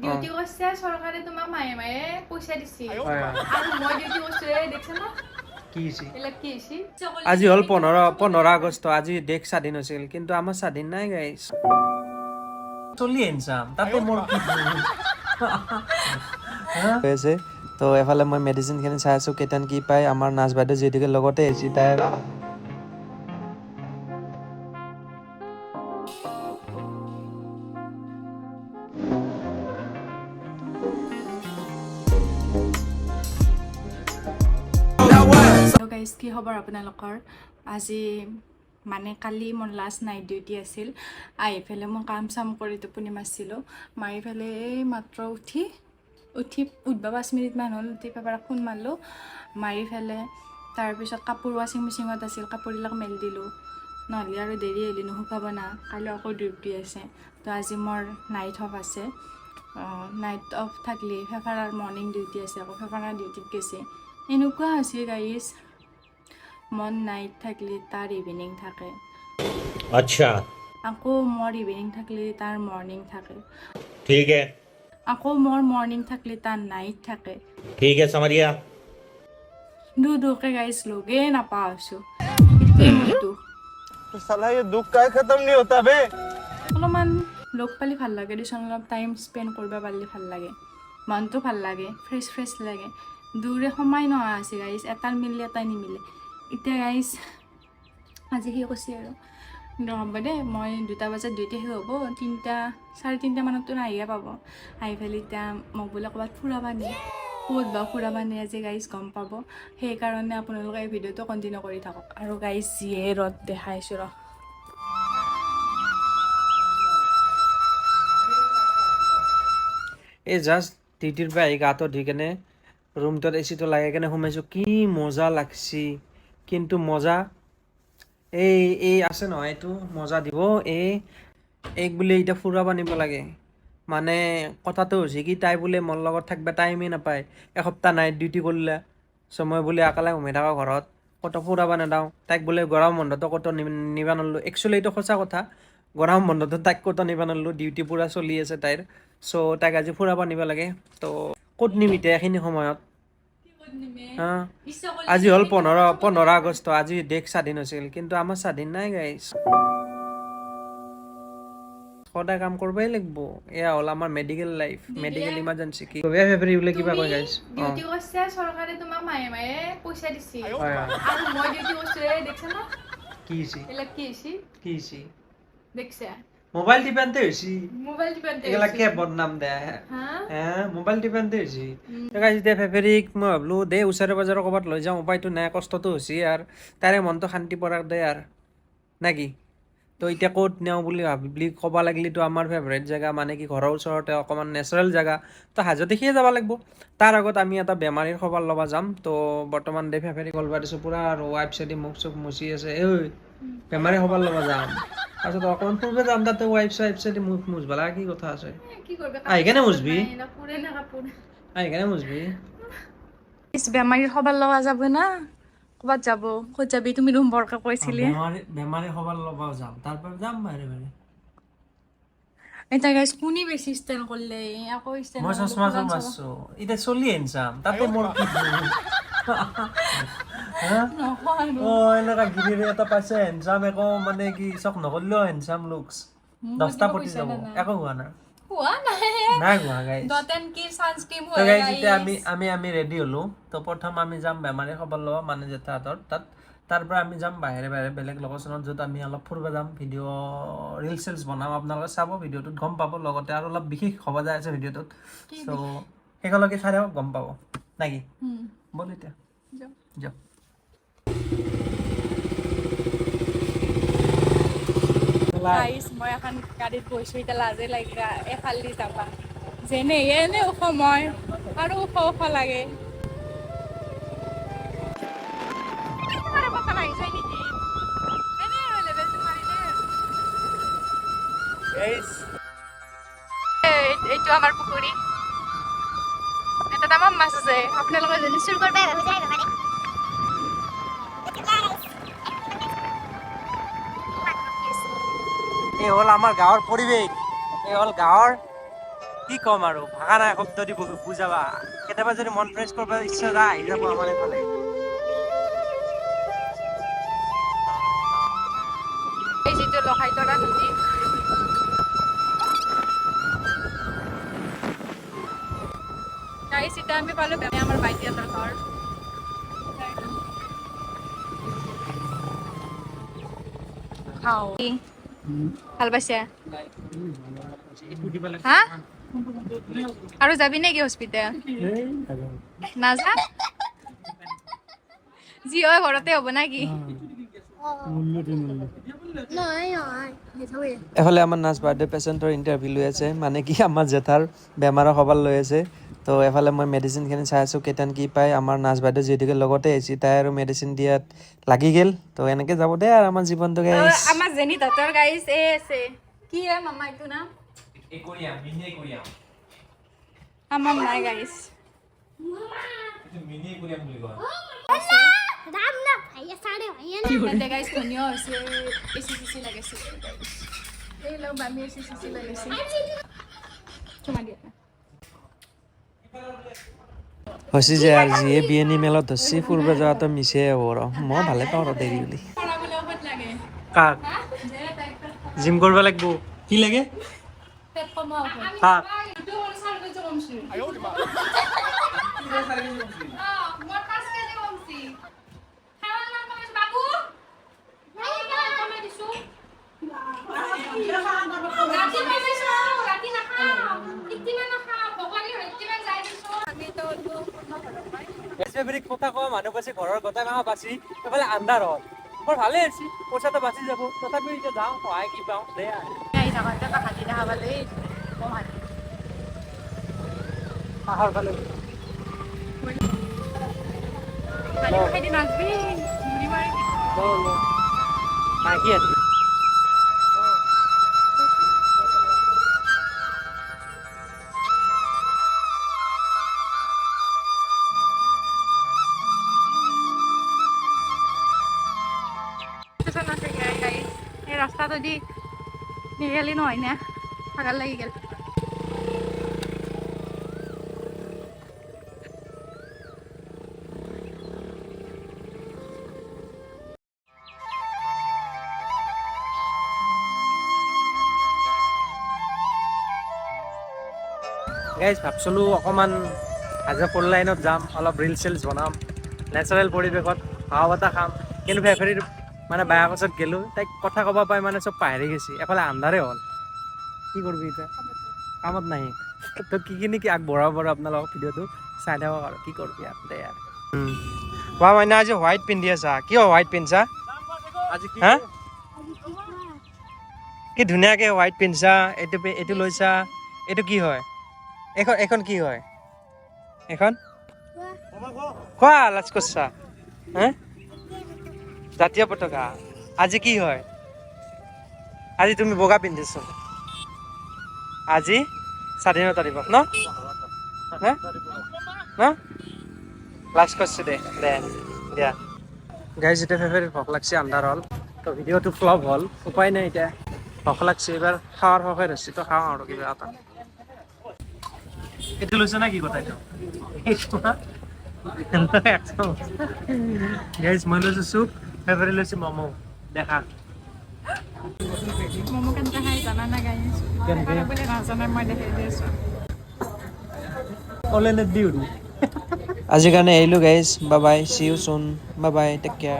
duty করছে সরকারে তোমাক মায়ে মায়ে পয়সা দিছি আর মই ডিউটি করছে দেখছ না কি হৈছে এলা কি হইছি আজি হল 15 আগষ্ট আজি দেশ স্বাধীন হৈছিল কিন্তু আমাৰ স্বাধীন নাই গাইছ চলি এনচাম তাতে মোৰ কি হৈছে তো এফালে মই মেডিচিনখিনি চাই আছোঁ কেইটান কি পায় আমাৰ নাচ বাইদেউ যিহেতুকে লগতে আহিছে তাই গাইজ কি খবৰ আপোনালোকৰ আজি মানে কালি মোৰ লাষ্ট নাইট ডিউটি আছিল আহি পেলাই মই কাম চাম কৰি টোপনি মাৰিছিলোঁ মাৰি পেলাই এই মাত্ৰ উঠি উঠবা 5 মিনিটমান হ'ল উঠি পেলাই ফোন মাৰিলোঁ মাৰি পেলাই তাৰপিছত কাপোৰ ৱাশ্বিং মেচিনত আছিল কাপোৰবিলাক মেলি দিলোঁ নহ'লে আৰু দেৰি আহিলে নুশুকাব না কালি আকৌ ডিউটি আছে তো আজি মোৰ নাইট অফ আছে নাইট অফ থাকিলে ফেফাৰাৰ মৰ্ণিং ডিউটি আছে আকৌ ফেফাৰাৰ ডিউটিত গৈছে এনেকুৱা হৈছে গাইজ মন নাইট থাকলে তাৰ ইভিনিং থাকে अच्छा আকৌ মোৰ ইভিনিং থাকলে তাৰ মৰ্নিং থাকে ठीक है আকৌ মোৰ মর্নিং থাকলে তার নাইট থাকে ठीक है समझ गया দুকে গাইজ লগে নাপা আছো तो साला ये दुख का खत्म नहीं होता बे অলপমান লগ পালি ভাল লাগে দেচোন অলপ টাইম স্পেণ্ড কৰিব পাৰিলে ভাল লাগে মনটো ভাল লাগে ফ্ৰেছ লাগে দূৰে সময় নহয় আছে গাইজ এটাৰ মিলিলে এটাই নিমিলে এতিয়া গাইজ আজি সেই কৈছে আৰু হ'ব দে মই 2টা বজাত ডিউটি শেষ হ'ব 3:30 মানততো আহিয়ে পাব আহি পেলাই এতিয়া মোক বোলে ক'ৰবাত ফুৰাবা নিয়ে ক'ত বা ফুৰাবা নিয়ে আজি গাইজ গম পাব সেইকাৰণে আপোনালোকে এই ভিডিঅ'টো কণ্টিনিউ কৰি থাকক আৰু গাইজ যিয়ে ৰ'দ দেখাইছোঁ ৰ এই জাষ্ট ডিউটিৰ পৰা আহি গাটো ধুই কেনে ৰুমটোত এচিটো লাগাই কেনে সোমাইছোঁ কি মজা লাগছি কিন্তু মজা এই আছে নহয় এইটো মজা দিব এইক বোলে এতিয়া ফুৰাব নিব লাগে মানে কথাটো হৈছে কি তাই বোলে মোৰ লগত থাকিবা টাইমেই নাপায় এসপ্তাহ নাইট ডিউটি কৰিলে চ' মই বোলে অকলে সোমাই থাকা ঘৰত ক'তো ফুৰাব নেদাওঁ তাইক বোলে গৰম বন্ধটো ক'তো নিবা নল্লোঁ একচুৱেলি এইটো সঁচা কথা গৰম বন্ধটো তাইক ক'তো নিবা নল্লোঁ ডিউটি পূৰা চলি আছে তাইৰ চ' তাইক আজি ফুৰাব নিব লাগে তো ক'ত নিম এতিয়া এইখিনি সময়ত আজি হল 15 আগষ্ট আজি দেশ স্বাধীন হৈছিল কিন্তু আমাৰ স্বাধীন নাই গাইছ সদায় কাম কৰিবই লাগিব এয়া হ'ল আমাৰ মেডিকেল লাইফ মেডিকেল ইমাৰ্জেঞ্চি কি কবি ফেব্ৰুৱাৰী বোলে কিবা কয় গাইছ ডিউটি করছে সরকারে তোমাক মায়ে মায়ে পয়সা দিছি আর মই ডিউটি করছে দেখছ না কি হৈছে এলা কি হইছি কি হৈছে দেখছ মোবাইল টিপানতে হৈছে মোবাইল টিপতে এগুলা কে বদনাম দে হ্যাঁ মোবাইল টিপানতে হৈছে গাইছ এতিয়া ফেব্ৰুৱাৰীক মই ভাবলো দে ওচৰে পাজৰে ক'ৰবাত লৈ যাওঁ উপায়টো নাই কষ্টটো হৈছে আৰু তাৰে মনটো শান্তি পৰাক দে আৰু নাকি তো এতিয়া ক'ত নিওঁ বুলি ভাবি ক'ব লাগিলেতো আমাৰ ফেভৰেট জেগা মানে কি ঘৰৰ ওচৰতে অকণমান নেচাৰেল জেগা তো হাজো দেখিয়ে যাব লাগিব তাৰ আগত আমি এটা বেমাৰীৰ খবৰ ল'ব যাম তো বৰ্তমান দে ফেব্ৰুৱাৰী কলবা দিছোঁ পূৰা আৰু ৱাইফ চাইডি মুখ চুখ মুচি আছে ঐ বেমাৰী খবৰ ল'ব যাম তাৰপিছত অকণমান ফুৰিব যাম তাতে ৱাইফ চাইডি মুখ মুচবা লাগা কি কথা আছে কি করবে আহি কেনে মুচবি না পুরে না কাপড় আহি কেনে মুচবি বেমাৰীৰ খবৰ লোৱা যাব না ক'ৰবাত যাব ক'ত যাবি তুমি ৰুম বৰকে কৈছিলি বেমাৰী খবৰ ল'ব যাম তাৰপৰা যাম বাহিৰে বাহিৰে এটা গাইজ কোনি বেছি ষ্টেণ্ড কৰিলে আকৌ ষ্টেণ্ড মই চশমা মাৰছো এতিয়া চলি এনচাম তাতে মোৰ কি এনেকা গিৰিৰে এটা পাইছে হেণ্ডচাম একো মানে কি চক নকৰিলেও হেণ্ডচাম লুকছ 10টা পতি যাব একো হোৱা নাই হোৱা নাই হোৱা গাইজ দতেন কি সানস্ক্ৰিম তো হৈ গাইজ এতিয়া আমি ৰেডি হ'লো তো প্ৰথম আমি যাম বেমাৰী খবৰ ল'ব মানে জেঠাহঁতৰ তাত তাৰ পৰা আমি যাম বাহিৰে বাহিৰে বেলেগ লোকেশ্যনত য'ত আমি অলপ ফুৰিব যাম ভিডিঅ' ৰিলচ চিলচ বনাম আপোনালোকে চাব ভিডিঅ'টোত গম পাব লগতে আৰু অলপ বিশেষ হ'ব যায় আছে ভিডিঅ'টোত চ' সেইখনলৈকে চাই থাকক গম পাব নাকি ব'ল এতিয়া যাওক গাইজ মই এখন গাড়ীত বহিছোঁ এতিয়া লাজে লাগা এফালেদি যাবা যেনে এনে ওখ মই আৰু ওখ লাগে এইটো আমাৰ পুখুৰী এটা তামাম মাছ আছে আপোনালোকে যদি চুৰ কৰিব এই হ'ল আমাৰ গাঁৱৰ পৰিৱেশ এই হ'ল গাঁৱৰ কি ক'ম আৰু ভাষা নাই শব্দ দি বুজাবা কেতিয়াবা যদি মন ফ্ৰেছ কৰিব ইচ্ছা যায় আহি যাব আমাৰ এইফালে এই যিটো লখাই তৰা নদী গাইছ এতিয়া আমি পালো আমাৰ ভাইটিহঁতৰ ঘৰ খাওঁ ভাল পাইছে হা আৰু যাবি নেকি হস্পিটেল নাযা যি হয় ঘৰতে হ'ব নেকি এফালে আমাৰ নাচ বাৰ্থডে পেচেণ্টৰ ইণ্টাৰভিউ লৈ আছে মানে কি আমাৰ জেঠাৰ বেমাৰৰ খবৰ লৈ আছে তো এফালে মই মেডিচিনখিনি চাই আছোঁ কেইটান কি পায় আমাৰ নাচ বাইদেউ যিহেতুকে লগতে আহিছে তাই আৰু মেডিচিন দিয়াত লাগি গ'ল তো এনেকৈ যাব দে আৰু আমাৰ জীৱনটো গাইছ আমাৰ জেনি দাঁতৰ গাইছ এই আছে কি হয় মামা এইটো নাম আমাৰ নাই গাইছ এতে গাইছ ধুনীয়া হৈছে এচি চিচি লাগিছে এই লগ আমি এচি চিচি লাগিছে চুমা দিয়া হৈছে যে আৰু যিয়ে বিয়নি মেলত ধৰছি ফুৰিব যোৱাটো মিছে হ'ব ৰ মই ভালে পাওঁ ৰ দেৰি বুলি কাক জিম কৰিব লাগিব কি লাগে কাক কথা কোৱা মানুহ পাইছে ঘৰৰ গোটাই মাহ বাচি এইফালে আন্ধাৰ হ'ল মোৰ ভালে হৈছে পইচাটো বাচি যাব তথাপিও এতিয়া যাওঁ সহায় কি পাওঁ দে পাহাৰ ফালে মাইকি আছে ৰাস্তাটো দি নিগেলি নহয় না ভাগাৰ লাগি গেল গাইজ ভাবছিলোঁ অকণমান আজি ফ'ৰ লাইনত যাম অলপ ৰিল চিলছ বনাম নেচাৰেল পৰিৱেশত হাৱা বতাহ খাম কিন্তু ফেফেৰিৰ মানে বায়া গছত গ'লোঁ তাইক কথা ক'ব পাই মানে চব পাহৰি গৈছে এফালে আন্ধাৰে হ'ল কি কৰিবি এতিয়া কামত নাহি তো কি আগবঢ়াব পাৰোঁ আপোনালোকক ভিডিঅ'টো চাই থাকক আৰু কি কৰিবি আৰু দে আৰু বা মাইনা আজি হোৱাইট পিন্ধি আছা কিয় হোৱাইট পিন্ধছা হা কি ধুনীয়াকৈ হোৱাইট পিন্ধছা এইটো লৈছা এইটো কি হয় এখন কি হয় এখন কোৱা লাজ কৰিছা হা জাতীয় পতাকা আজি কি হয় আজি তুমি বগা পিন্ধিছ আজি স্বাধীনতা দিৱস ন লাজ কৰিছোঁ দে দিয়া গাইজ এতিয়া ফেভৰেট ভোক লাগছে আন্ধাৰ হ'ল তো ভিডিঅ'টো ফ্লপ হ'ল উপায় নাই এতিয়া ভোক লাগছে এইবাৰ খাৱাৰ ভোকে ধৰিছে তো খাওঁ আৰু কিবা এটা এইটো লৈছে না কি কথা এইটো গাইজ মই লৈছোঁ চুপ ফেভৰেট লৈছোঁ ম'ম' দেখা ম'ম' কেনেকৈ খাই জানা না গাইছ বুলি নাজানে মই দেখাই দি আছোঁ অনলাইনত দিওঁ আজিৰ কাৰণে আহিলোঁ guys bye bye C you soon bye bye take care